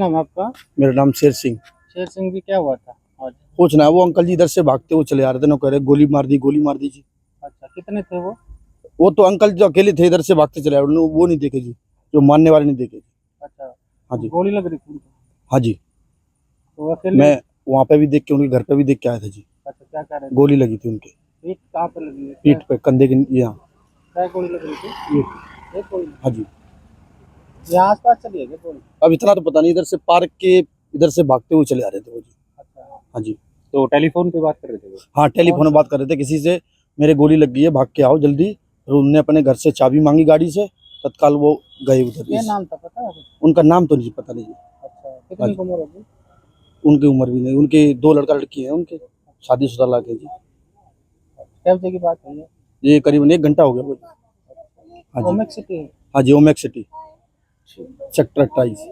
नाम है आपका? मेरा नाम शेर सिंह। शेर सिंह जी, क्या हुआ था आज? कुछ ना, वो अंकल जी इधर से भागते हुए चले आ रहे थे ना, कह रहे गोली मार दी, गोली मार दी जी। अच्छा, कितने थे वो? वो तो अंकल जो अकेले थे इधर से भागते चले आ रहे, वो नहीं देखे जी, जो मारने वाले नहीं देखे जी। अच्छा, हाँ जी, गोली लग रही थी उनको? हाँ जी। तो अकेले? मैं वहाँ पे भी देख के, उनके घर पे भी देख के आया था जी। अच्छा, क्या कह रहे थे? गोली लगी थी उनके पीठ कहाँ पे लगी है? पीठ पे, कंधे के यहाँ। क्या गोली लग रही थी? ये। एक गोली? हाँ जी। यहाँ आस पास चली है क्या गोली? अब इतना तो पता नहीं, इधर से पार्क के इधर से भागते हुए चले आ रहे थे वो जी। अच्छा, हाँ जी। तो टेलीफोन पे बात कर रहे थे वो? हाँ, टेलीफोन में बात कर रहे थे किसी से, मेरे गोली लग गई है, भाग के आओ जल्दी। और उनने अपने घर से चाबी मांगी गाड़ी से, तत्काल वो गए उधर। क्या नाम था पता है? उनका नाम तो नहीं पता नहीं जी। अच्छा, कितनी उम्र होगी? उनकी उम्र भी नहीं, उनके 2 लड़का लड़की हैं उनके, शादीशुदा लाके जी। क्या बजे की बात है ये? ये करीबन 1 घंटा हो गया वो। हाँ जी। ओमेक सिटी है? हाँ जी, ओमेक सिटी, सेक्टर 28।